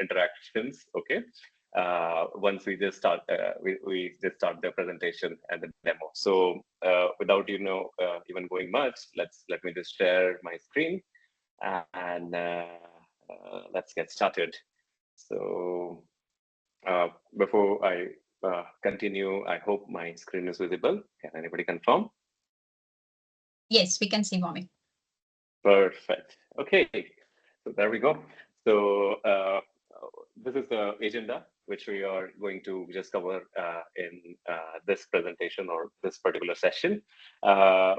interactions. Okay. Once we just start, we just start the presentation and the demo. So without even going much, let me just share my screen and let's get started. So before I continue, I hope my screen is visible. Can anybody confirm? Yes, we can see Mommy. Perfect. Okay, so there we go. So this is the agenda which we are going to just cover in this presentation or this particular session.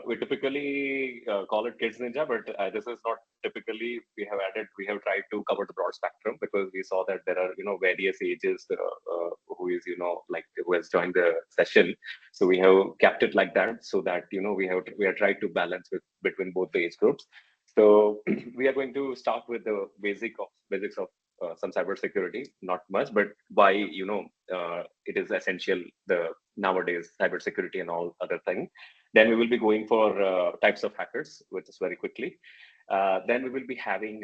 We typically call it Kids Ninja, but this is not typically. We have tried to cover the broad spectrum because we saw that there are various ages who is like who has joined the session. So we have kept it like that so that we are trying to balance between both the age groups. So we are going to start with the basics of some cybersecurity, not much, but why it is essential the nowadays cybersecurity and all other thing. Then we will be going for types of hackers, which is very quickly. Then we will be having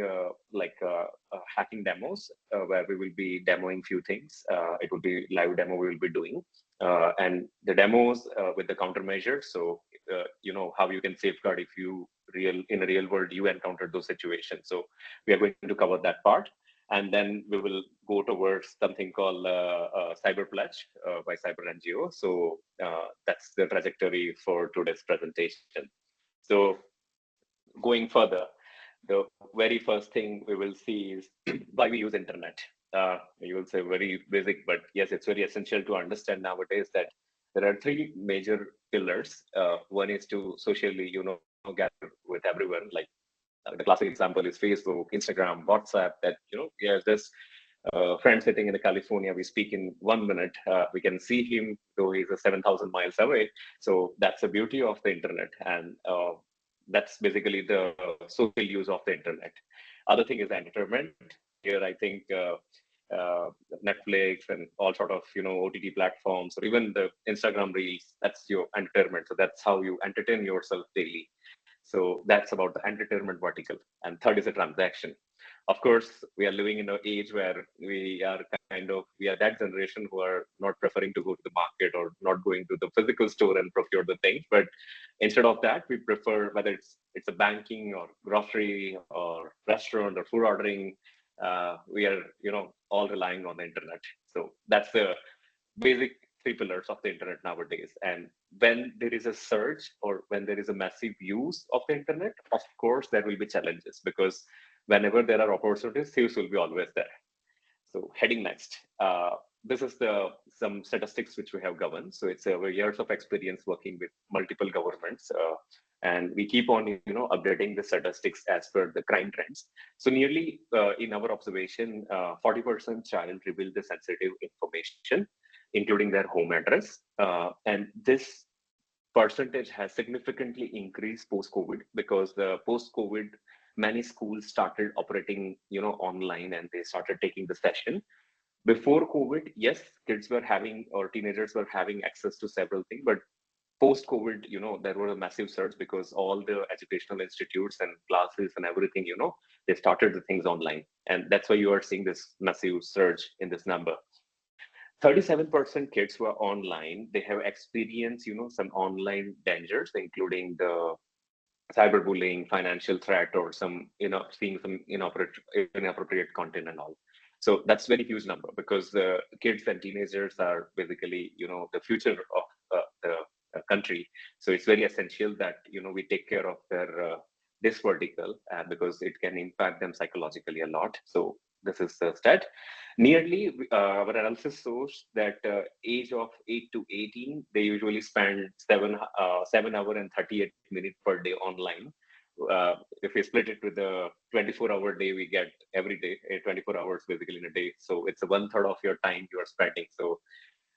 hacking demos where we will be demoing few things. It will be live demo we will be doing, and the demos with the countermeasures. So how you can safeguard if you in a real world you encountered those situations. So we are going to cover that part, and then we will go towards something called Cyber Pledge by CyberNGO. So that's the trajectory for today's presentation. So going further, the very first thing we will see is why we use internet. You will say very basic, but yes, it's very essential to understand nowadays that there are three major pillars. One is to socially, gather with everyone. Like the classic example is Facebook, Instagram, WhatsApp. That we have this friend sitting in California. We speak in 1 minute. We can see him though he's 7,000 miles away. So that's the beauty of the internet, and that's basically the social use of the internet. Other thing is entertainment. Here, I think Netflix and all sort of OTT platforms, or even the Instagram reels. That's your entertainment. So that's how you entertain yourself daily. So that's about the entertainment vertical. And third is a transaction. Of course, we are living in an age where we are that generation who are not preferring to go to the market or not going to the physical store and procure the things. But instead of that, we prefer whether it's a banking or grocery or restaurant or food ordering. We are all relying on the internet. So that's the basic three pillars of the internet nowadays. And when there is a surge or when there is a massive use of the internet, of course there will be challenges, because whenever there are opportunities, thieves will be always there. So heading next, this is some statistics which we have governed. So it's our years of experience working with multiple governments, and we keep on updating the statistics as per the crime trends. So nearly in our observation, 40% child reveal the sensitive information, including their home address, and this percentage has significantly increased post-COVID, because the post-COVID many schools started operating online, and they started taking the session. Before COVID, yes, kids were having or teenagers were having access to several things, but post COVID, there was a massive surge because all the educational institutes and classes and everything, they started the things online, and that's why you are seeing this massive surge in this number. 37% kids who are online, they have experienced some online dangers, including the cyberbullying, financial threat, or some seeing some inappropriate content and all. So that's very huge number, because the kids and teenagers are basically the future of the country. So it's very essential that we take care of their this vertical, because it can impact them psychologically a lot. So this is the stat. Nearly, our analysis shows that age of 8 to 18, they usually spend 7 hour and 38 minutes per day online. If we split it with the 24-hour day we get every day, 24 hours basically in a day. So it's a 1/3 of your time you are spending. So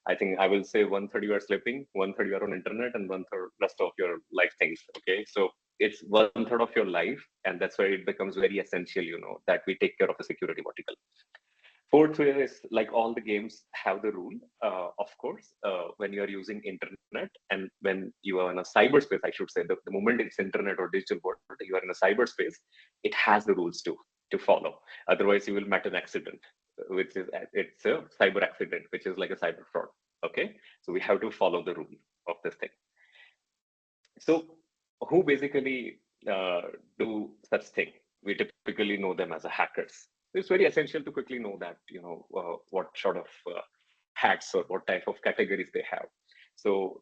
I think I will say 1/3 you are sleeping, 1/3 you are on internet, and 1/3 rest of your life things. Okay, so it's 1/3 of your life, and that's why it becomes very essential, that we take care of the security vertical. Fourth way is, like all the games have the rule, of course, when you are using internet and when you are in a cyberspace, I should say, the moment it's internet or digital world, you are in a cyberspace, it has the rules to follow. Otherwise, you will meet an accident. which is it's a cyber accident, which is like a cyber fraud. Okay, so we have to follow the rule of this thing. So who basically do such thing? We typically know them as a hackers. It's very essential to quickly know that, what sort of hats or what type of categories they have. So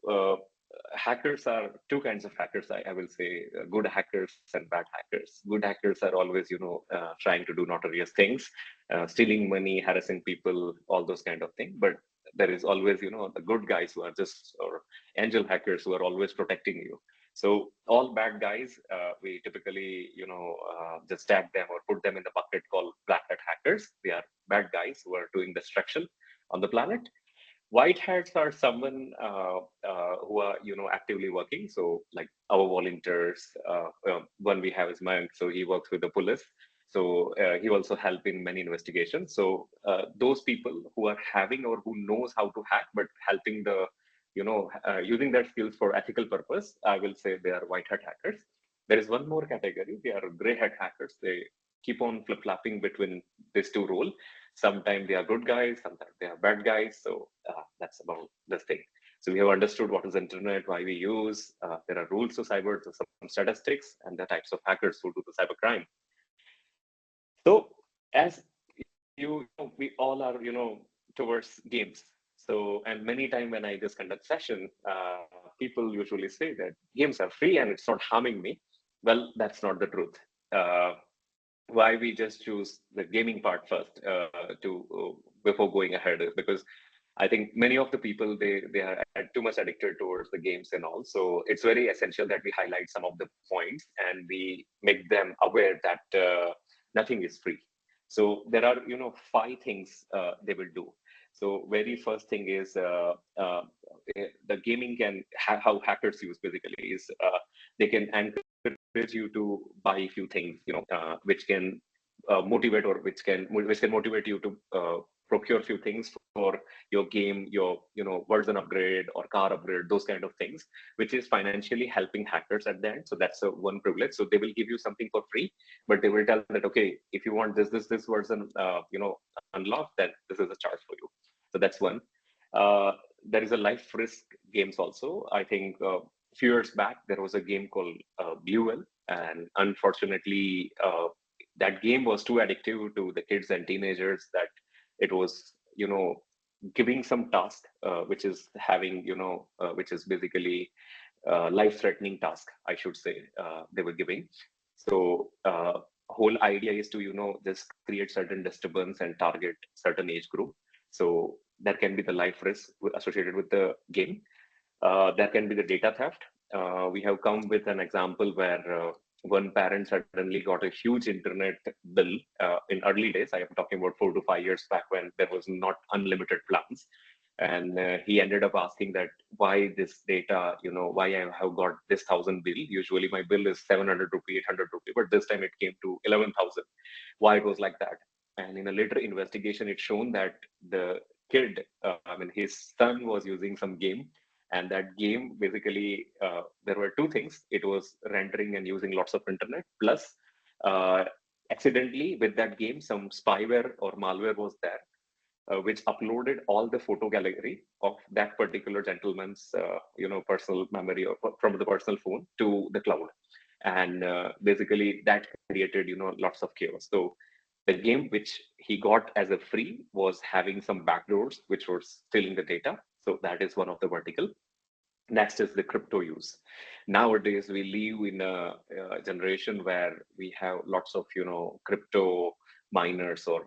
hackers are two kinds of hackers. I will say good hackers and bad hackers. Good hackers are always, trying to do nefarious things, stealing money, harassing people, all those kind of things. But there is always, the good guys who are just, or angel hackers who are always protecting you. So all bad guys, we typically, just tag them or put them in the bucket called black hat hackers. They are bad guys who are doing destruction on the planet. White hats are someone who are, actively working. So like our volunteers, one we have is Mayank, so he works with the police. So he also help in many investigations. So those people who are having or who knows how to hack, but helping the, using their skills for ethical purpose, I will say they are white hat hackers. There is one more category. They are gray hat hackers. They keep on flip flopping between these two roles. Sometimes they are good guys, sometimes they are bad guys. So that's about this thing. So we have understood what is internet, why we use. There are rules to cyber, so some statistics, and the types of hackers who do the cyber crime. So as we all are, towards games. So, and many time when I just conduct session, people usually say that games are free and it's not harming me. Well, that's not the truth. Uh, why we just choose the gaming part first to before going ahead is because I think many of the people they are too much addicted towards the games and all. So it's very essential that we highlight some of the points and we make them aware that nothing is free. So there are five things they will do. So very first thing is the gaming can how hackers use basically is they can encourage you to buy a few things which can motivate or which can motivate you to procure few things for your game, your version upgrade or car upgrade, those kind of things, which is financially helping hackers at the end. So that's a one privilege. So they will give you something for free, but they will tell that, okay, if you want this version unlocked, then this is a charge for you. So that's one. uh, there is a life risk games also. I think few years back there was a game called Blue Whale, and unfortunately that game was too addictive to the kids and teenagers that it was giving some task which is having which is basically life threatening task, I should say, they were giving. So whole idea is to just create certain disturbance and target certain age group. So there can be the life risk associated with the game. There can be the data theft. We have come with an example where one parent suddenly got a huge internet bill in early days. I am talking about 4 to 5 years back when there was not unlimited plans. And he ended up asking that why this data, why I have got this 1,000 bill. Usually my bill is 700 rupee, 800 rupee, but this time it came to 11,000. Why it was like that? And in a later investigation, it shown that the kid, I mean, his son was using some game, and that game basically there were two things. It was rendering and using lots of internet, plus uh, accidentally with that game some spyware or malware was there, which uploaded all the photo gallery of that particular gentleman's personal memory or from the personal phone to the cloud. And basically that created lots of chaos. So the game which he got as a free was having some backdoors which were stealing the data. So that is one of the vertical. Next is the crypto use. Nowadays, we live in a generation where we have lots of crypto miners or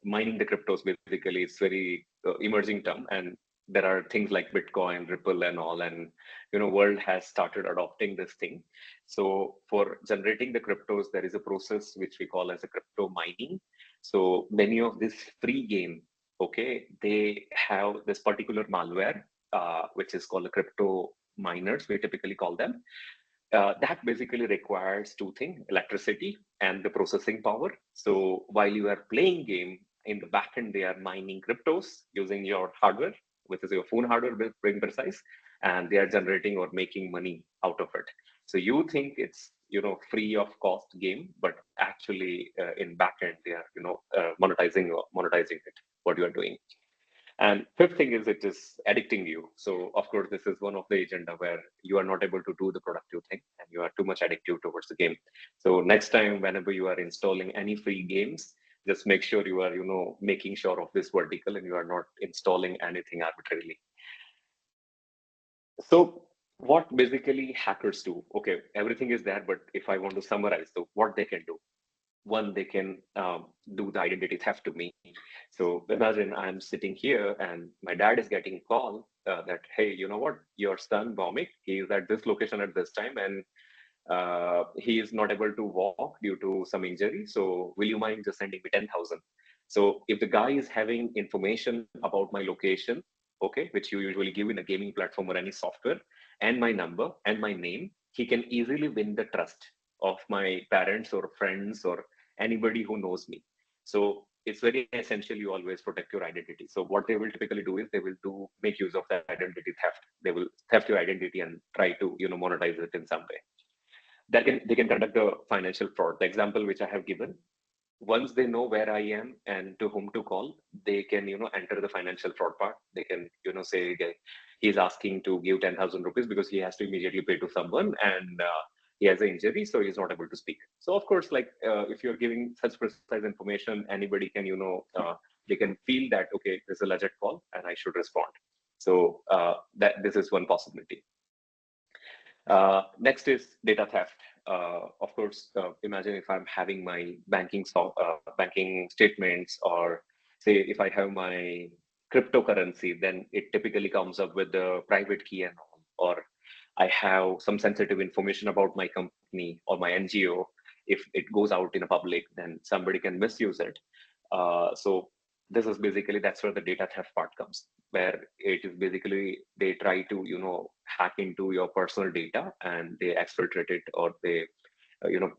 mining the cryptos. Basically, it's very emerging term, and there are things like Bitcoin, Ripple, and all, and world has started adopting this thing. So for generating the cryptos, there is a process which we call as a crypto mining. So many of this free game, okay, they have this particular malware which is called the crypto miners, we typically call them. That basically requires two things: electricity and the processing power. So while you are playing game, in the backend, they are mining cryptos using your hardware, which is your phone hardware, being precise, and they are generating or making money out of it. So you think it's free of cost game, but actually in backend they are monetizing it, what you are doing. And fifth thing is it is addicting you. So of course, this is one of the agenda where you are not able to do the productive thing and you are too much addictive towards the game. So next time, whenever you are installing any free games, just make sure you are, making sure of this vertical and you are not installing anything arbitrarily. So what basically hackers do? Okay, everything is there, but if I want to summarize, so what they can do? One, they can do the identity theft to me. So imagine I'm sitting here and my dad is getting a call that, hey, you know what, your son Vomik, he is at this location at this time, and he is not able to walk due to some injury, so will you mind just sending me 10,000? So if the guy is having information about my location, okay, which you usually give in a gaming platform or any software, and my number and my name, he can easily win the trust of my parents or friends or anybody who knows me. So it's very essential you always protect your identity. So what they will typically do is they will do make use of that identity theft. They will theft your identity and try to monetize it in some way. They can conduct a financial fraud. The example which I have given, once they know where I am and to whom to call, they can enter the financial fraud part. They can say, okay, he's asking to give 10,000 rupees because he has to immediately pay to someone, and he has an injury, so he's not able to speak. So of course, like if you're giving such precise information, anybody can they can feel that, okay, there's a legit call and I should respond. So that this is one possibility. Next is data theft. Of course, imagine if I'm having my banking statements, or say if I have my cryptocurrency, then it typically comes up with the private key and all. Or I have some sensitive information about my company or my NGO. If it goes out in a public, then somebody can misuse it. So this is basically, that's where the data theft part comes, where it is basically they try to hack into your personal data and they exfiltrate it, or they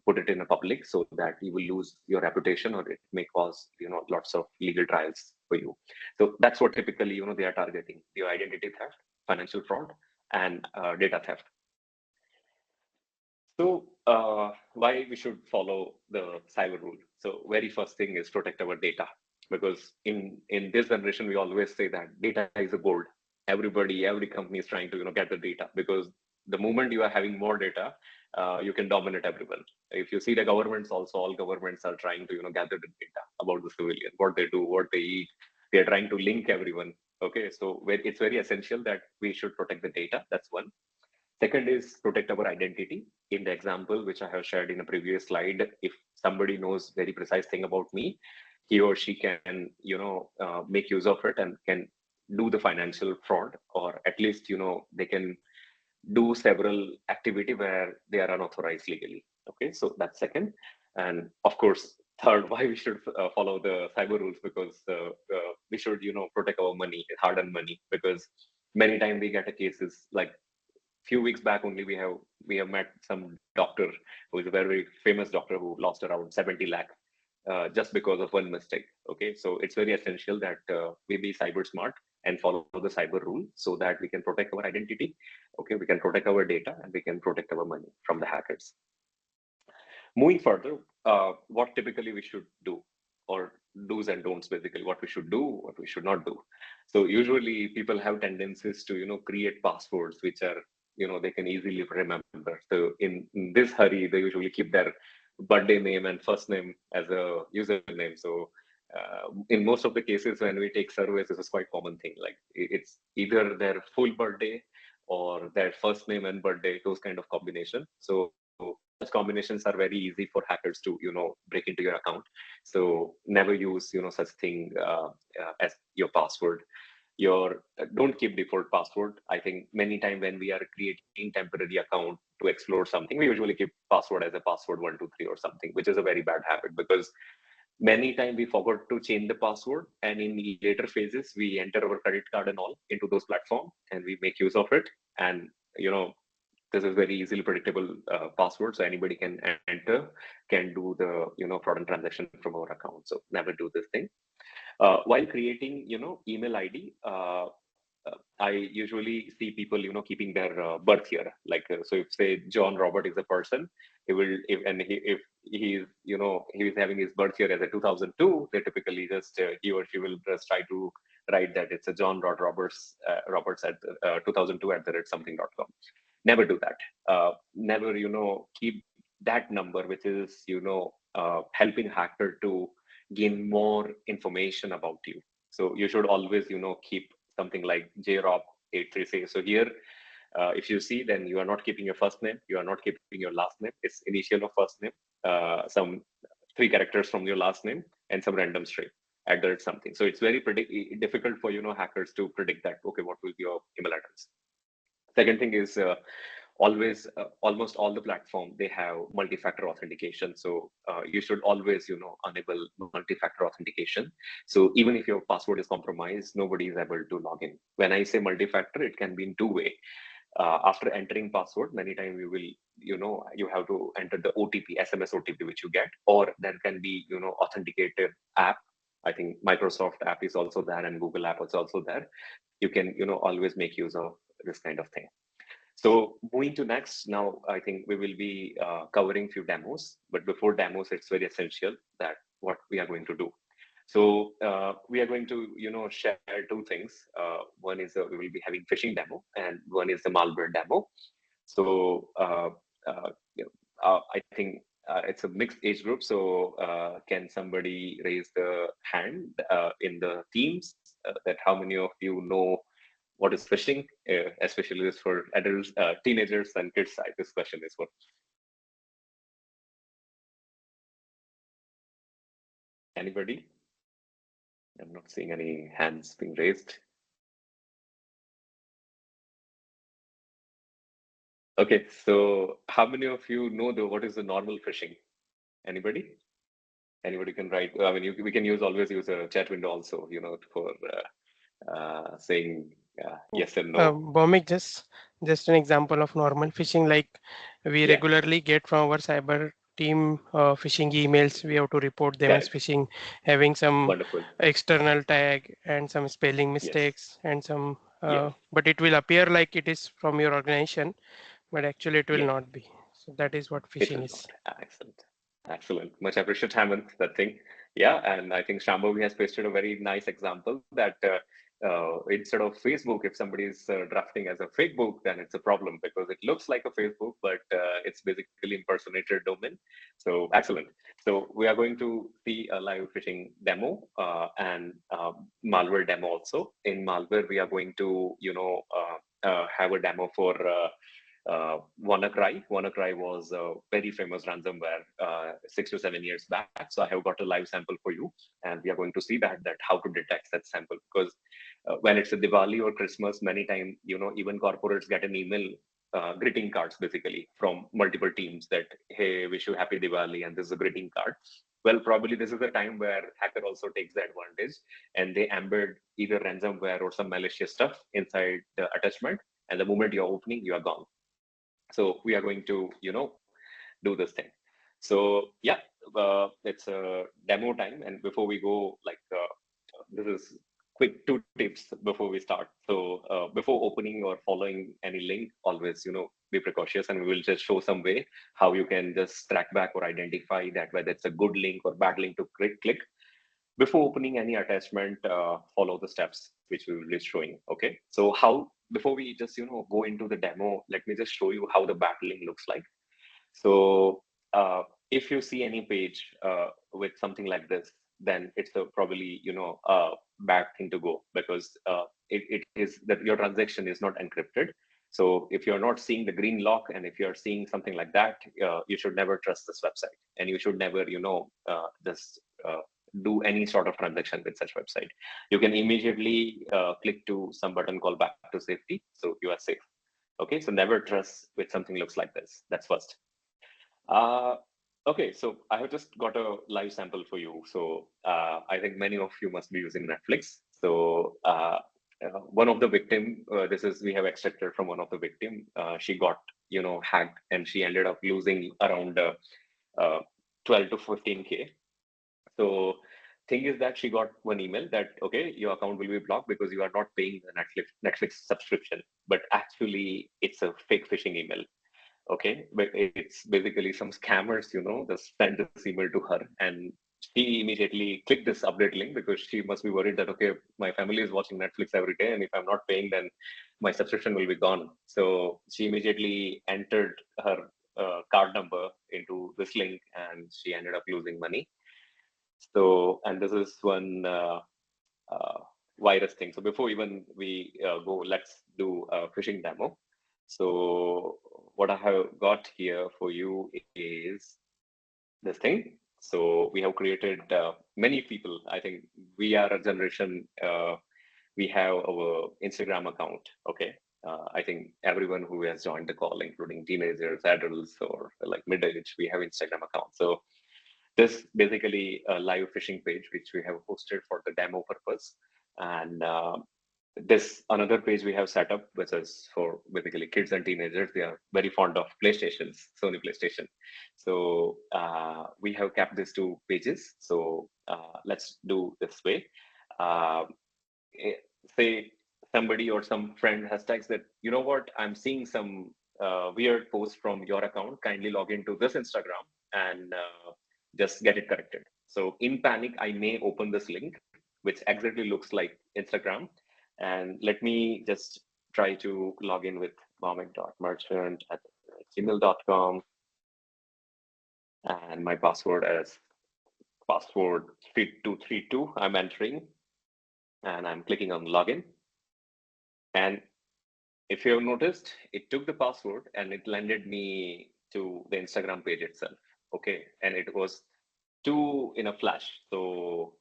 put it in a public, so that you will lose your reputation, or it may cause lots of legal trials for you. So that's what typically they are targeting: your identity theft, financial fraud, and data theft. So why we should follow the cyber rule? So very first thing is protect our data, because in this generation we always say that data is a gold. Every company is trying to get the data, because the moment you are having more data, you can dominate everyone. If you see the governments also, all governments are trying to gather the data about the civilian, what they do, what they eat. They are trying to link everyone. Okay, so it's very essential that we should protect the data. That's one. Second is protect our identity. In the example which I have shared in a previous slide, if somebody knows very precise thing about me, he or she can, make use of it and can do the financial fraud, or at least, they can do several activity where they are unauthorized legally. Okay, so that's second. And of course, third, why we should follow the cyber rules, because we should, protect our money, hard-earned money, because many times we get a cases like few weeks back only we have met some doctor who is a very famous doctor who lost around 70 lakh just because of one mistake. Okay, so it's very essential that we be cyber smart and follow the cyber rule, so that we can protect our identity. Okay, we can protect our data and we can protect our money from the hackers. Moving further, what typically we should do, or do's and don'ts, basically what we should do, what we should not do. So usually people have tendencies to create passwords which are they can easily remember. So in this hurry, they usually keep their birthday name and first name as a username. So in most of the cases when we take surveys, this is quite common thing. Like it's either their full birthday or their first name and birthday, those kind of combination. So such combinations are very easy for hackers to break into your account. So never use such thing as your password. Your don't keep default password. I think many time when we are creating temporary account to explore something, we usually keep password as a password 123 or something, which is a very bad habit, because many time we forgot to change the password, and in later phases we enter our credit card and all into those platform and we make use of it. And this is very easily predictable password, so anybody can enter, can do the fraud and transaction from our account. So never do this thing. While creating email ID, I usually see people, keeping their birth year. Like, so if say John Robert is a person, he will, if he's, he is having his birth year as a 2002, they typically just, he or she will just try to write that it's a John Rod Roberts, Roberts at 2002 at the rate something.com. Never do that. Never, keep that number, which is, helping hacker to gain more information about you. So you should always, keep something like jrob836. So here, if you see, then you are not keeping your first name, you are not keeping your last name. It's initial of first name, some three characters from your last name, and some random string at the something. So it's very difficult for hackers to predict that. Okay, what will be your email address? Second thing is always almost all the platform they have multi-factor authentication, so you should always enable multi-factor authentication. So even if your password is compromised, nobody is able to log in. When I say multi-factor, it can be in two-way. After entering password, many times you will you have to enter the OTP, SMS OTP which you get, or there can be authenticated app. I think Microsoft app is also there and Google app is also there. You can always make use of this kind of thing. So moving to next, now I think we will be covering few demos, but before demos, it's very essential that what we are going to do. So we are going to, share two things. One is we will be having phishing demo, and one is the malware demo. So I think it's a mixed age group. So can somebody raise the hand in the teams that how many of you know what is phishing, especially this for adults, teenagers, and kids side. This question is for anybody. I'm not seeing any hands being raised. Okay, so how many of you know what is the normal phishing? Anybody? Anybody can write. I mean, we can always use a chat window also, for saying yes and no. Bomik, just an example of normal phishing, like we Yeah, regularly get from our cyber team phishing emails. We have to report them as correct. phishing, having some Wonderful. external tag and some spelling Yes, mistakes and some, yes, but it will appear like it is from your organization, but actually it will yes. not be. So that is what It will phishing not. is. Excellent. Excellent. Much appreciate, Hemant, that thing. Yeah, and I think Shambhavi has pasted a very nice example that instead of Facebook, if somebody is drafting as a fake book, then it's a problem because it looks like a Facebook, but it's basically impersonated domain. So excellent. So we are going to see a live phishing demo and malware demo also. In malware, we are going to, have a demo for WannaCry. WannaCry was a very famous ransomware 6 to 7 years back. So I have got a live sample for you, and we are going to see that how to detect that sample, because when it's a Diwali or Christmas, many times even corporates get an email greeting cards basically from multiple teams that hey, wish you happy Diwali, and this is a greeting card. Well, probably this is the time where hacker also takes the advantage, and they embed either ransomware or some malicious stuff inside the attachment, and the moment you're opening, you are gone. So we are going to do this thing. So yeah, it's a demo time, and before we go, like this is quick two tips before we start. So before opening or following any link, always be precautious, and we will just show some way how you can just track back or identify that whether it's a good link or bad link to click. Before opening any attachment, follow the steps which we will be showing. Okay, so how, before we just go into the demo, let me just show you how the battling looks like. So if you see any page with something like this, then it's a probably a bad thing to go, because it is that your transaction is not encrypted. So if you're not seeing the green lock, and if you're seeing something like that, you should never trust this website, and you should never just do any sort of transaction with such website. You can immediately click to some button called back to safety, so you are safe. Okay, so never trust with something looks like this. That's first. uh, okay, so I have just got a live sample for you. So I think many of you must be using Netflix. So one of the victim, this is we have extracted from one of the victim. She got hacked, and she ended up losing around uh, 12 to 15K. So thing is that she got one email that, okay, your account will be blocked because you are not paying the Netflix subscription. But actually, it's a fake phishing email. Okay, but it's basically some scammers, just sent this email to her, and she immediately clicked this update link because she must be worried that, okay, my family is watching Netflix every day, and if I'm not paying, then my subscription will be gone. So she immediately entered her card number into this link, and she ended up losing money. So, and this is one uh, virus thing. So before even we go, let's do a phishing demo. So what I have got here for you is this thing. So we have created many people. I think we are a generation. We have our Instagram account. Okay. I think everyone who has joined the call, including teenagers, adults, or like mid-age, we have Instagram account. So this basically a live phishing page which we have hosted for the demo purpose, and this another page we have set up which is for basically kids and teenagers. They are very fond of PlayStations, Sony PlayStation. So we have kept these two pages. So let's do this way. Uh, Say somebody or some friend has texted that, you know what, I'm seeing some weird post from your account. Kindly log into this Instagram and just get it corrected. So in panic, I may open this link, which exactly looks like Instagram. And let me just try to log in with mohammed.merchant@gmail.com, and my password as password 3232. I'm entering and I'm clicking on login. And if you have noticed, it took the password and it landed me to the Instagram page itself. Okay. And it was two in a flash. So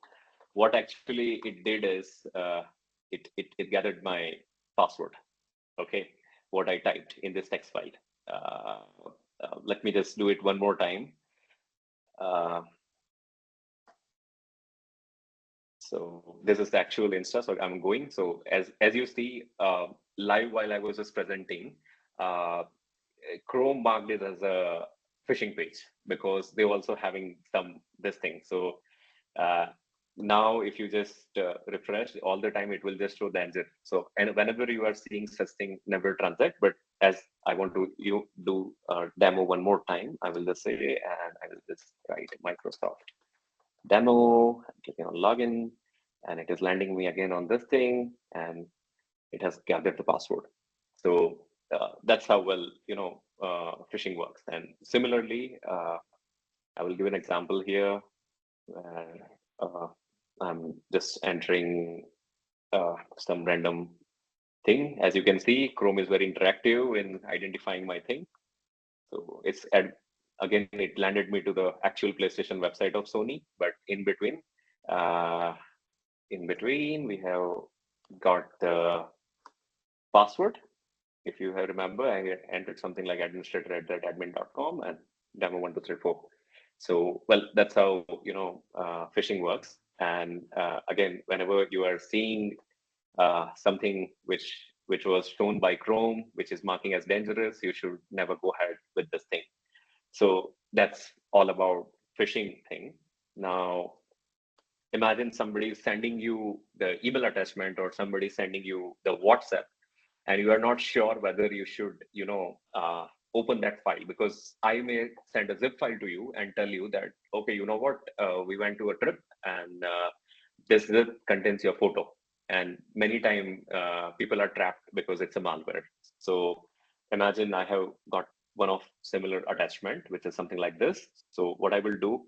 what actually it did is it gathered my password. Okay. What I typed in this text file. Uh, Let me just do it one more time. Uh, so this is the actual Insta. So I'm going. So as you see live while I was just presenting, uh, Chrome marked it as a phishing page because they're also having some this thing. So uh, now if you just refresh all the time, it will just show the answer. So and whenever you are seeing such thing, never transact. But as I want to you do a demo one more time, I will just say, and I will just write Microsoft demo, clicking on login, and it is landing me again on this thing, and it has gathered the password. So that's how well phishing works. And similarly, I will give an example here. I'm just entering some random thing. As you can see, Chrome is very interactive in identifying my thing. So again, it landed me to the actual PlayStation website of Sony, but uh, in between, we have got the password. If you have remember, I entered something like administrator@admin.com and demo1234. So, well, that's how phishing works. And again, whenever you are seeing something which was shown by Chrome, which is marking as dangerous, you should never go ahead with this thing. So that's all about phishing thing. Now, imagine somebody sending you the email attachment or somebody sending you the WhatsApp, and you are not sure whether you should open that file, because I may send a zip file to you and tell you that, okay, you know what, we went to a trip, and this zip contains your photo, and many times people are trapped because it's a malware. So imagine I have got one of similar attachment which is something like this. So what I will do,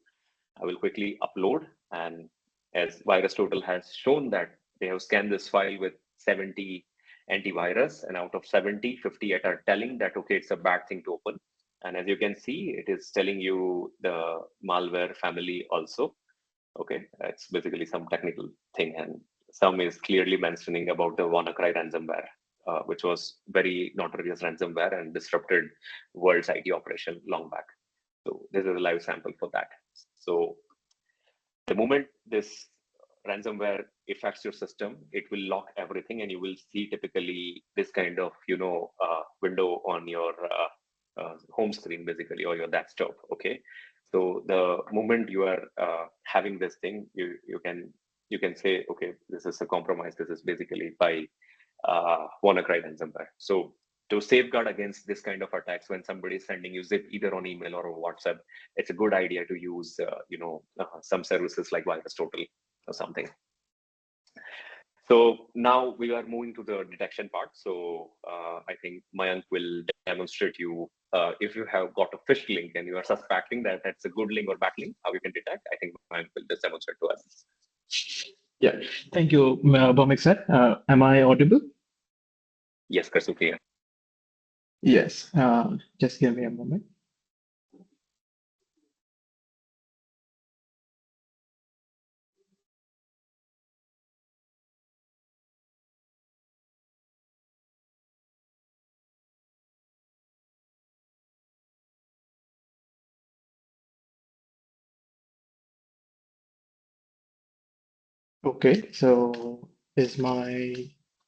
I will quickly upload, and as Virus Total has shown that they have scanned this file with 70 antivirus, and out of 70, 58 are telling that, okay, it's a bad thing to open. And as you can see, it is telling you the malware family also. Okay, it's basically some technical thing, and some is clearly mentioning about the WannaCry ransomware, which was very notorious ransomware and disrupted world's IT operation long back. So this is a live sample for that. So the moment this ransomware affects your system, it will lock everything, and you will see typically this kind of window on your home screen, basically, or your desktop. Okay, So the moment you are having this thing, you can say, okay, this is a compromise. This is basically by WannaCry ransomware. So to safeguard against this kind of attacks, when somebody is sending you zip either on email or on WhatsApp, it's a good idea to use some services like Virus Total or something. So now we are moving to the detection part. So I think Mayank will demonstrate you if you have got a phish link and you are suspecting that that's a good link or bad link, how you can detect. I think Mayank will just demonstrate to us. Yeah, thank you, Bhomik sir. Am I audible? Yes, crystal clear. Yes, just give me a moment. Okay, so is my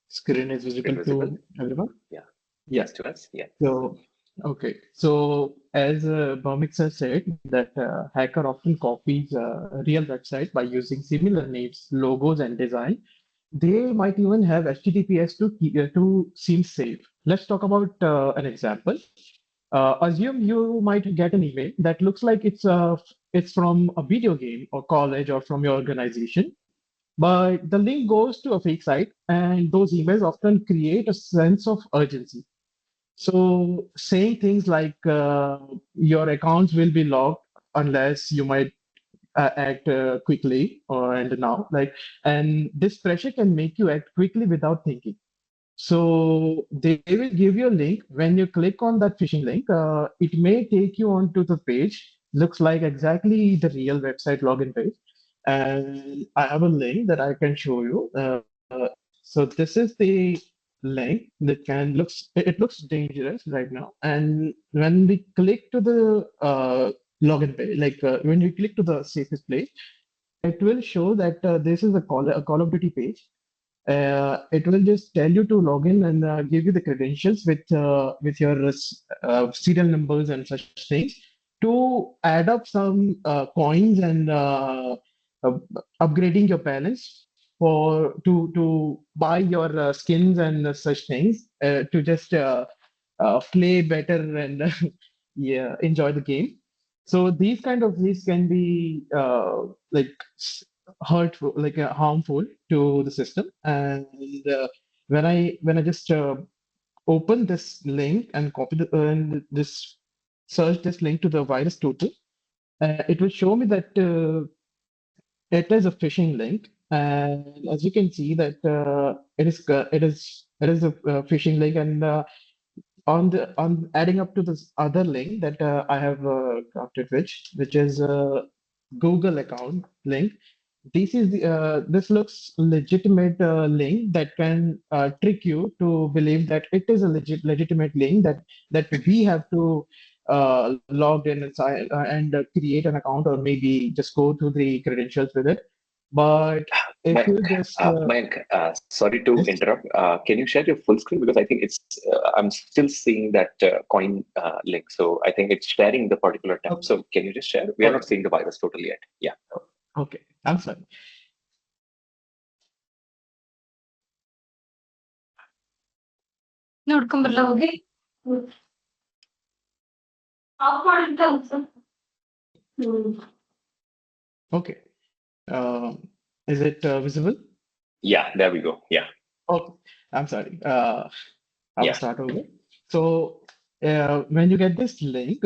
screen is visible Invisible. to everyone? Yeah. Yeah. Yes, to us. Yeah. So, okay. So, as Bhomik sir said, that hacker often copies a real website by using similar names, logos, and design. They might even have HTTPS to seem safe. Let's talk about an example. Assume you might get an email that looks like it's from a video game or college or from your organization, but the link goes to a fake site, and those emails often create a sense of urgency. So saying things like your accounts will be locked unless you might act quickly or and now, like, and this pressure can make you act quickly without thinking. So they will give you a link. When you click on that phishing link, it may take you onto the page. Looks like exactly the real website login page. And I have a link that I can show you. So this is the link that it looks dangerous right now. And when we click to the login page, like when you click to the safest place, it will show that this is a Call of Duty page. It will just tell you to log in and give you the credentials with your serial numbers and such things to add up some coins and uh, upgrading your balance for to buy your skins and such things to just play better and yeah, enjoy the game. So these kind of things can be like hurtful, like harmful to the system. And when I just open this link and copy and this search this link to the virus total, it will show me that it is a phishing link. And as you can see that it is a phishing link, and on adding up to this other link that I have crafted, which is a Google account link. This looks legitimate link that can trick you to believe that it is a legitimate link that we have to log in and create an account, or maybe just go through the credentials with it. But if you just Mayank, sorry to interrupt. Can you share your full screen? Because I think I'm still seeing that coin link. So I think it's sharing the particular tab. Okay. So can you just share? We are not Okay. seeing the virus totally yet. Yeah. Okay, I'm sorry. ನೋಡ್ಕೊಂಬರ್ಲ ಹೋಗಿ of ಮಾಡಿದ್ದ Okay. Is it visible? Yeah, there we go. Yeah. Oh, I'm sorry. I will Yeah. start over. So when you get this link,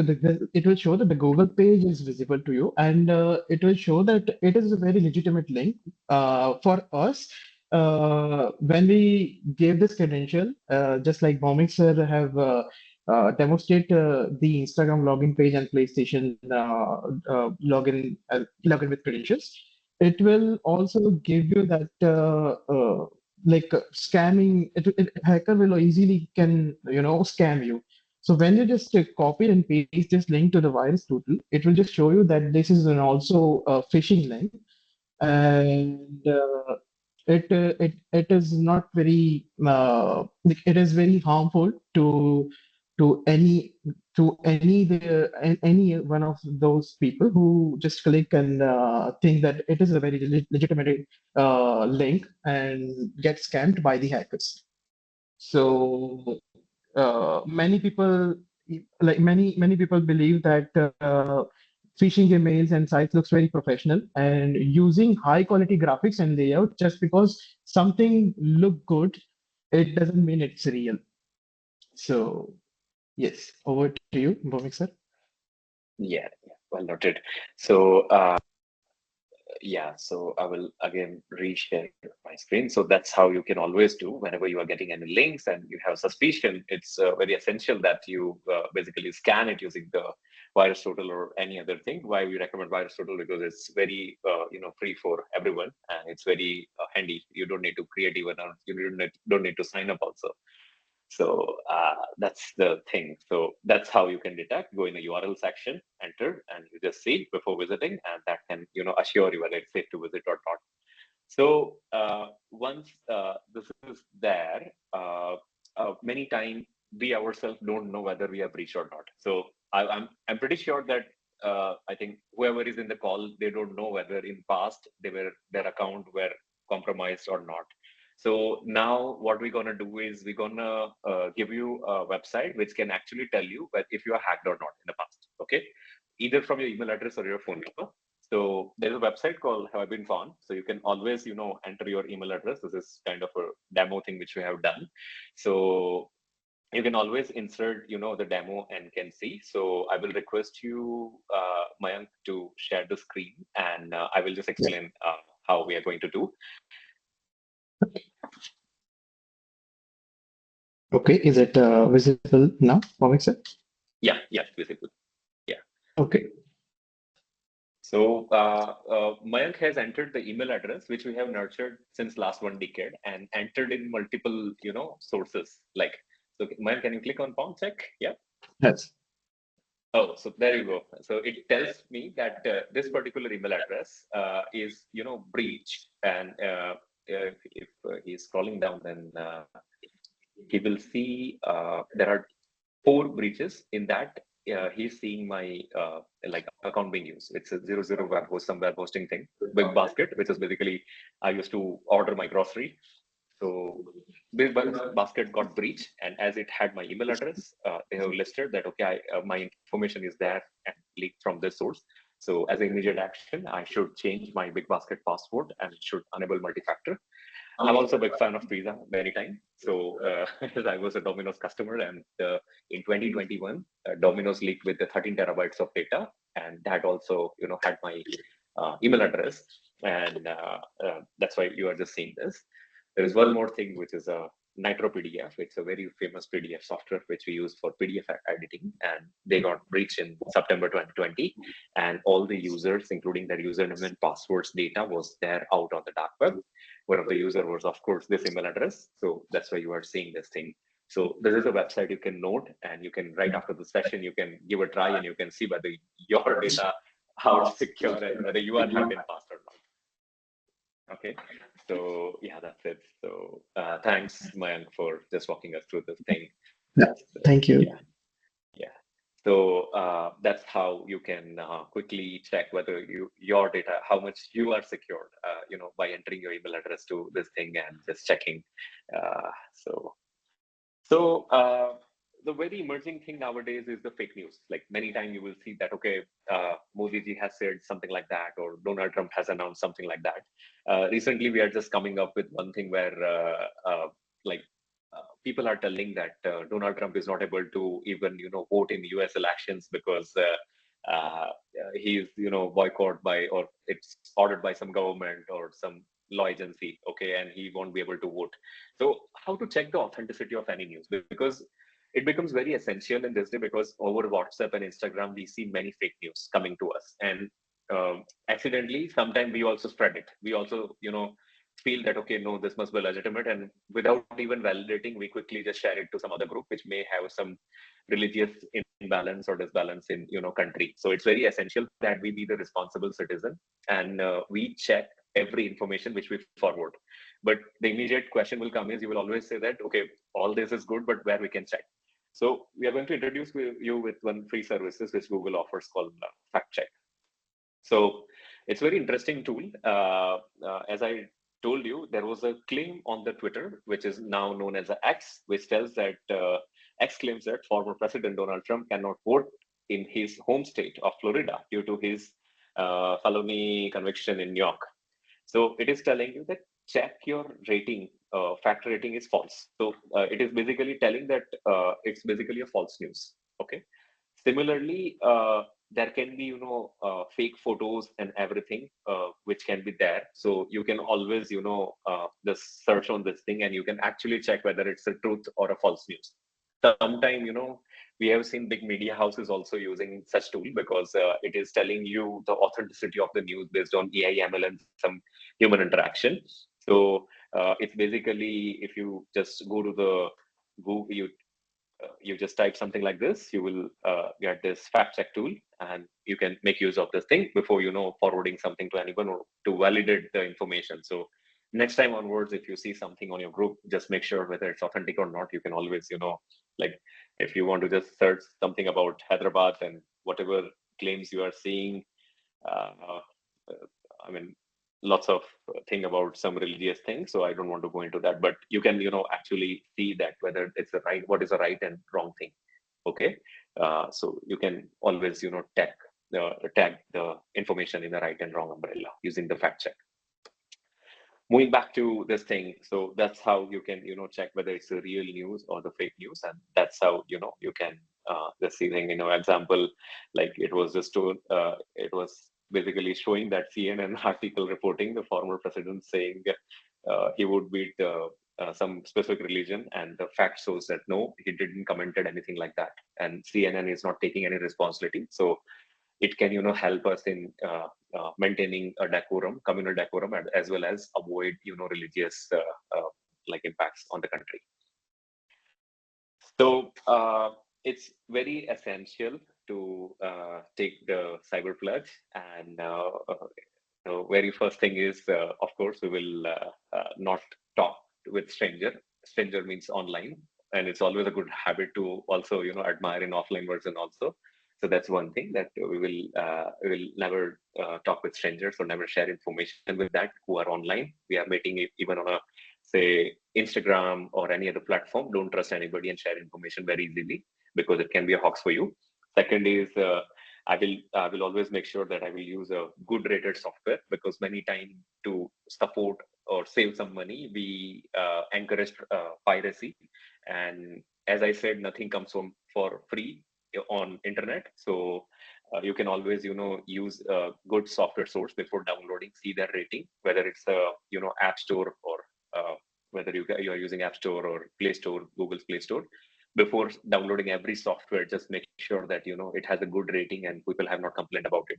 it will show that the Google page is visible to you, and it will show that it is a very legitimate link for us. When we gave this credential, just like Bomix sir have demonstrate the Instagram login page and PlayStation login with credentials, it will also give you that like scamming. Hacker will easily can scam you. So when you just copy and paste this link to the virus total, it will just show you that this is an also a phishing link. And it is not very like, it is very harmful to any to any one of those people who just click and think that it is a very legitimate link and get scammed by the hackers. So many people many people believe that phishing emails and sites looks very professional and using high quality graphics and layout just because something look good, it doesn't mean it's real. So yes, over to you, Bhumik sir. Yeah, well noted. So yeah, so I will again reshare my screen. So that's how you can always do whenever you are getting any links and you have suspicion. It's very essential that you basically scan it using the virus total or any other thing. Why we recommend virus total? Because it's very free for everyone and it's very handy. You don't need to create even you don't need to sign up also. So that's the thing. So that's how you can detect. Go in the URL section, enter, and you just see before visiting, and that can assure you whether it's safe to visit or not. So once this is there, many times we ourselves don't know whether we have breached or not. So I'm pretty sure that I think whoever is in the call, they don't know whether in past their account were compromised or not. So now what we're gonna do is we're gonna give you a website which can actually tell you if you are hacked or not in the past. Okay, either from your email address or your phone number. So there's a website called Have I Been Found. So you can always, enter your email address. This is kind of a demo thing which we have done. So you can always insert, the demo and can see. So I will request you, Mayank, to share the screen and I will just Yeah. explain how we are going to do. Okay, is it visible now, Bhumik sir? Yeah, visible. Yeah. Okay. So Mayank has entered the email address, which we have nurtured since last 1 decade and entered in multiple, sources. So Mayank, can you click on pound check? Yeah. Yes. Oh, so there you go. So it tells me that this particular email address is, breached. And if he's scrolling down, then he will see there are 4 breaches in that. He's seeing my account being used. It's a 00 web host, some web hosting thing, big basket, which is basically I used to order my grocery. So this basket got breached, and as it had my email address, they have listed that okay, my information is there and leaked from this source. So as an immediate action, I should change my big basket password and it should enable multi-factor. I'm also a big fan of pizza many times. So I was a Domino's customer, and in 2021, Domino's leaked with the 13 terabytes of data, and that also had my email address, and that's why you are just seeing this. There is one more thing, which is a Nitro PDF. It's a very famous PDF software which we use for PDF editing, and they got breached in September 2020, and all the users, including their username and passwords data, was there out on the dark web. One of the user was, of course, this email address. So that's why you are seeing this thing. So this is a website you can note, and you can right after the session, you can give a try, and you can see whether your data how secure and whether you are hacked in past or not. Okay. So yeah, that's it. So thanks, Mayank, for just walking us through this thing. Yeah. So, Thank you. yeah. So that's how you can quickly check whether your data, how much you are secured, by entering your email address to this thing and just checking. Uh, so so the very emerging thing nowadays is the fake news. Like many times you will see that, okay, Modi ji has said something like that, or Donald Trump has announced something like that. Recently, we are just coming up with one thing where like people are telling that Donald Trump is not able to even, vote in US elections because he's, boycott by, or it's ordered by some government or some law agency. Okay. And he won't be able to vote. So how to check the authenticity of any news? Because it becomes very essential in this day, because over WhatsApp and Instagram, we see many fake news coming to us. And accidentally, sometimes we also spread it. We also, feel that, okay, no, this must be legitimate. And without even validating, we quickly just share it to some other group, which may have some religious imbalance or disbalance in, country. So it's very essential that we be the responsible citizen and we check every information which we forward. But the immediate question will come is, you will always say that, okay, all this is good, but where we can check? So we are going to introduce you with one free services which Google offers called Fact Check. So it's very interesting tool. As I told you, there was a claim on the Twitter, which is now known as a X, which tells that X claims that former President Donald Trump cannot vote in his home state of Florida due to his felony conviction in New York. So it is telling you that check your rating. Fact rating is false. So it is basically telling that it's basically a false news. Okay. Similarly, there can be fake photos and everything which can be there. So you can always just search on this thing and you can actually check whether it's a truth or a false news. Sometime we have seen big media houses also using such tool because it is telling you the authenticity of the news based on AI, ML, and some human interaction. So it's basically if you just go to the Google, you just type something like this, you will get this fact check tool, and you can make use of this thing before forwarding something to anyone or to validate the information. So next time onwards, if you see something on your group, just make sure whether it's authentic or not. You can always like if you want to just search something about Hyderabad and whatever claims you are seeing, uh, I mean, lots of thing about some religious things. So I don't want to go into that, but you can, actually see that whether it's the right, what is the right and wrong thing. Okay. So you can always, tag the information in the right and wrong umbrella using the fact check. Moving back to this thing, so that's how you can check whether it's the real news or the fake news, and that's how you can the thing example, like it was just it was basically showing that CNN article reporting the former president saying he would beat some specific religion, and the fact shows that no, he didn't commented anything like that, and CNN is not taking any responsibility. So it can help us in maintaining a decorum, communal decorum, as well as avoid religious like impacts on the country. So it's very essential to take the cyber pledge, and the very first thing is, of course, we will not talk with stranger means online, and it's always a good habit to also admire in offline version also. So that's one thing, that we will never talk with strangers or never share information with that who are online. We are meeting even on a, say, Instagram or any other platform. Don't trust anybody and share information very easily, because it can be a hoax for you. Second is I will always make sure that I will use a good rated software, because many times to support or save some money, we encourage piracy. And as I said, nothing comes from for free on internet. So you can always use a good software source before downloading. See their rating, whether it's a App Store or whether you are using App Store or Play Store, Google's Play Store. Before downloading every software, just make sure that it has a good rating and people have not complained about it.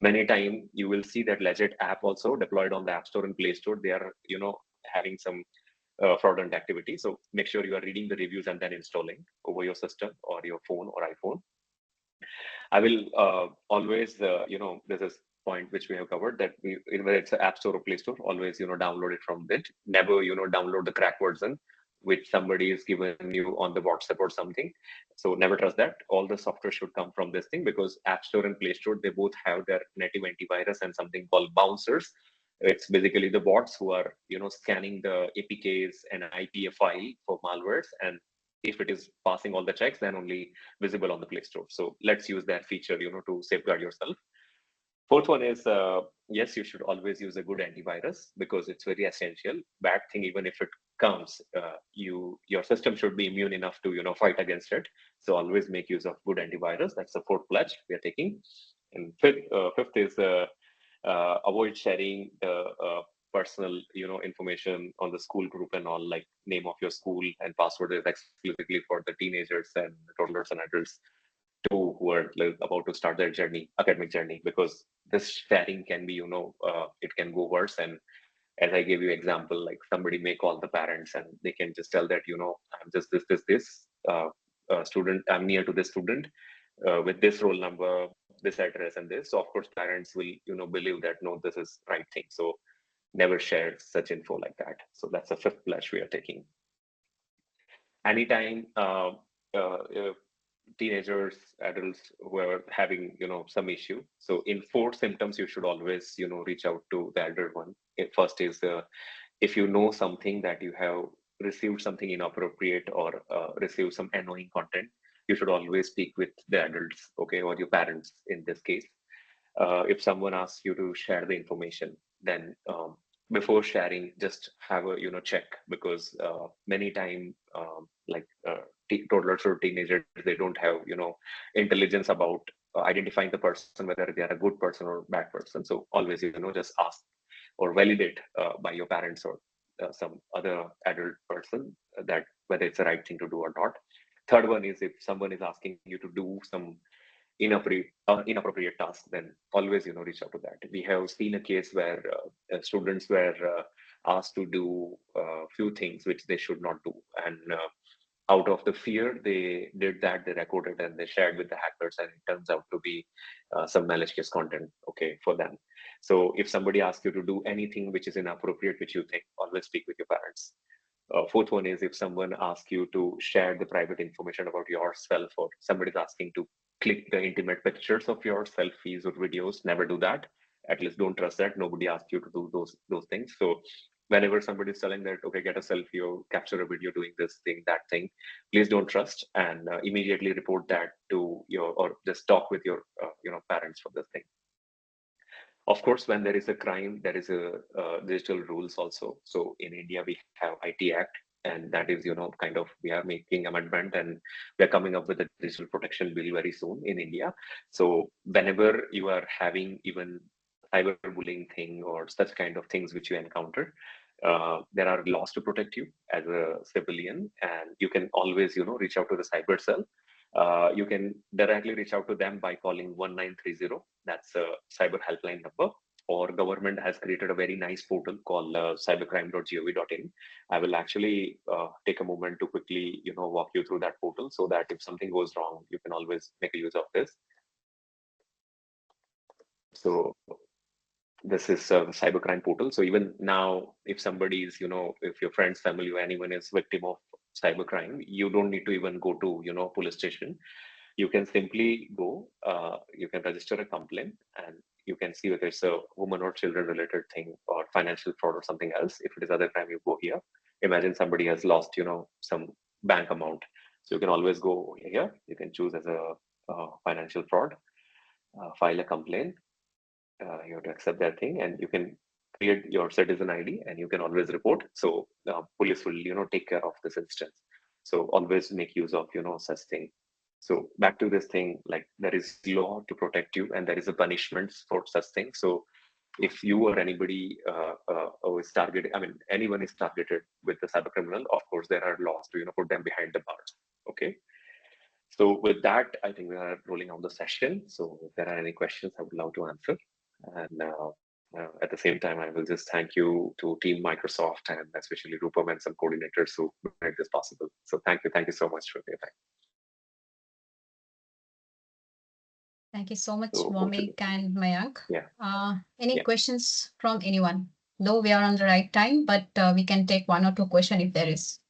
Many time you will see that legit app also deployed on the App Store and Play Store, they are having some fraudulent activity. So make sure you are reading the reviews and then installing over your system or your phone or iPhone. I will always, this is point which we have covered, that whether it's an App Store or Play Store, always download it from it. Never download the crack version which somebody is given you on the WhatsApp or something. So never trust that. All the software should come from this thing, because App Store and Play Store, they both have their native antivirus and something called bouncers. It's basically the bots who are scanning the APKs and IPA file for malwares, and if it is passing all the checks, then only visible on the Play Store. So let's use that feature to safeguard yourself. Fourth one is, yes, you should always use a good antivirus, because it's very essential. Bad thing, even if it comes, your system should be immune enough to fight against it. So always make use of good antivirus. That's the fourth pledge we are taking. And fifth is avoid sharing the personal information on the school group and all, like name of your school and password is exclusively for the teenagers and toddlers and adults too, who are like, about to start their academic journey, because this sharing can be it can go worse. And as I gave you example, like somebody may call the parents and they can just tell that I'm just this student, I'm near to this student with this roll number, this address, and this. So of course parents will believe that no, this is right thing. So never share such info like that. So that's the fifth pledge we are taking. Anytime teenagers, adults who are having, some issue. So in 4 symptoms, you should always, reach out to the elder one. First is if you know something that you have received something inappropriate or received some annoying content, you should always speak with the adults, okay, or your parents in this case. If someone asks you to share the information, then before sharing, just have a check, because many time like toddlers or teenagers, they don't have intelligence about identifying the person whether they are a good person or bad person. So always just ask or validate by your parents or some other adult person that whether it's the right thing to do or not. Third one is if someone is asking you to do some inappropriate task, then always reach out to that. We have seen a case where students were asked to do a few things which they should not do, and out of the fear they did that, they recorded and they shared with the hackers, and it turns out to be some malicious content, okay, for them. So if somebody asks you to do anything which is inappropriate, which you think, always speak with your parents. Fourth one is if someone asks you to share the private information about yourself, or somebody's asking to click the intimate pictures of your selfies or videos, never do that. At least don't trust that. Nobody asked you to do those things. So whenever somebody is telling that, okay, get a selfie or capture a video doing this thing, that thing, please don't trust, and immediately report that to your, or just talk with your parents for this thing. Of course, when there is a crime, there is a digital rules also. So in India, we have IT Act, and that is, kind of, we are making amendment, and we are coming up with a digital protection bill very soon in India. So whenever you are having even cyberbullying thing or such kind of things which you encounter, there are laws to protect you as a civilian, and you can always, reach out to the cyber cell. You can directly reach out to them by calling 1930. That's a cyber helpline number. Or government has created a very nice portal called cybercrime.gov.in. I will actually take a moment to quickly, walk you through that portal, so that if something goes wrong, you can always make a use of this. So this is a cybercrime portal. So even now, if somebody is, if your friends, family, or anyone is victim of cybercrime, you don't need to even go to, police station. You can simply go, you can register a complaint, and you can see whether it's a woman or children related thing or financial fraud or something else. If it is other crime, you go here. Imagine somebody has lost, some bank amount. So you can always go here. You can choose as a financial fraud, file a complaint. You have to accept that thing, and you can create your citizen ID, and you can always report. So police will, take care of this instance. So always make use of, such thing. So back to this thing, like there is law to protect you, and there is a punishments for such things. So if you or anybody who is targeted, I mean, anyone is targeted with the cyber criminal, of course, there are laws to, put them behind the bars. Okay. So with that, I think we are rolling out the session. So if there are any questions, I would love to answer. And at the same time, I will just thank you to Team Microsoft, and especially Rupam and some coordinators who made this possible. So thank you so much for your time. Thank you so much, So, Vomik and Mayank. Yeah. Any Yeah. questions from anyone? Though we are on the right time, but we can take 1 or 2 questions if there is.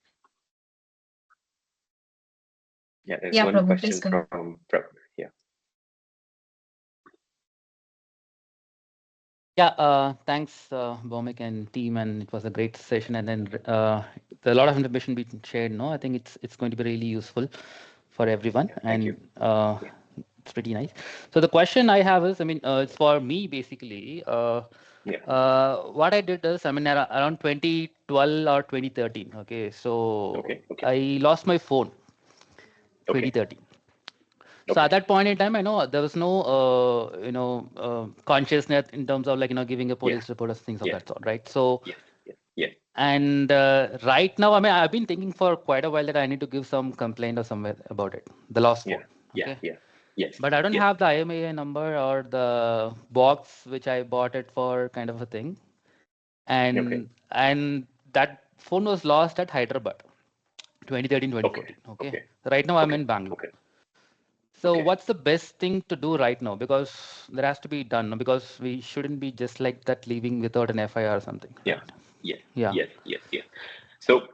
Yeah, there's Yeah, one Prabhu, question please go ahead. from Prabhu. Yeah. Yeah, thanks, Bomik and team, and it was a great session. And then a lot of information being shared. No, I think it's going to be really useful for everyone, Yeah, thank and you. it's pretty nice. So the question I have is, I mean, it's for me basically. Yeah. What I did is, I mean, around 2012 or 2013. Okay, so Okay. I lost my phone. Okay. 2013. So at that point in time, I know there was no, consciousness in terms of like, giving a police report or things of Yeah. that sort, right? So, Yeah. and right now, I mean, I've been thinking for quite a while that I need to give some complaint or somewhere about it, the lost phone. Okay. Yes. But I don't Yes. have the IMEI number or the box which I bought it for, kind of a thing. And that phone was lost at Hyderabad, 2013, 2014. Okay. Right now I'm in Bangalore. So what's the best thing to do right now? Because there has to be done, no? Because we shouldn't be just like that leaving without an FIR or something. Yeah. Right? Yes. So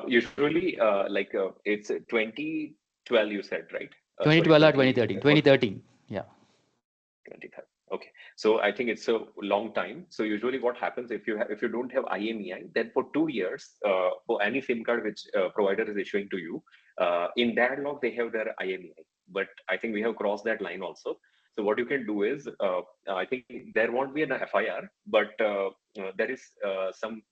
usually, like it's 20 12 you said, right? 2012 or 2013? 2013. Yeah. 2013. Okay. So I think it's a long time. So usually what happens if you don't have IMEI, then for 2 years, for any SIM card which provider is issuing to you, in that log they have their IMEI. But I think we have crossed that line also. So what you can do is, I think there won't be an FIR, but there is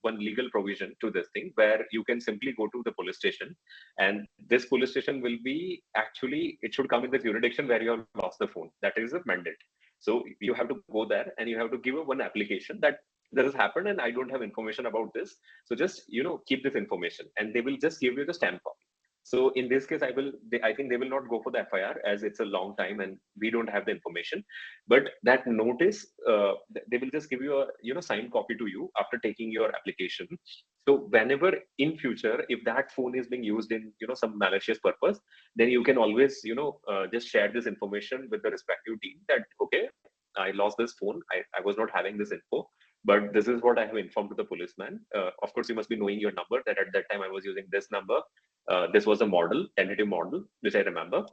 one legal provision to this thing where you can simply go to the police station, and this police station will be actually, it should come in the jurisdiction where you have lost the phone. That is a mandate. So you have to go there and you have to give one application that this has happened and I don't have information about this. So just keep this information, and they will just give you the stamp copy. So in this case, I think they will not go for the FIR as it's a long time and we don't have the information. But that notice, they will just give you a signed copy to you after taking your application. So whenever in future, if that phone is being used in some malicious purpose, then you can always just share this information with the respective team that okay, I lost this phone. I was not having this info, but this is what I have informed to the policeman. Of course, you must be knowing your number, that at that time I was using this number. This was a model, tentative model, which I remember.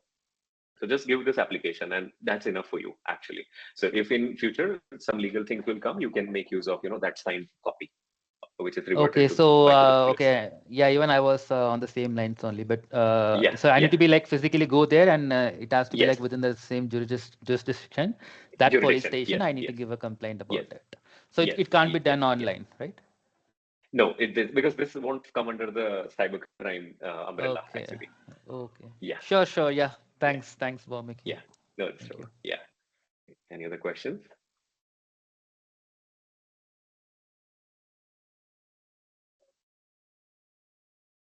So just give this application and that's enough for you actually. So if in future some legal things will come, you can make use of that signed copy, which is reverted Okay, to so by to the police. okay, yeah, even I was on the same lines only, but Yeah, so I need yeah. to be like physically go there, and it has to be Yes. like within the same jurisdiction. That police Jurisdiction. station, Yes, I need to yes, give a complaint yes, about it. So yes, it can't be yes, done yes. online, right? No, because this won't come under the cybercrime umbrella Okay, actually. okay, Yeah, sure, yeah. yeah, Thanks, Bhawmik. yeah. No, it's Thank true. you. Yeah. Any other questions?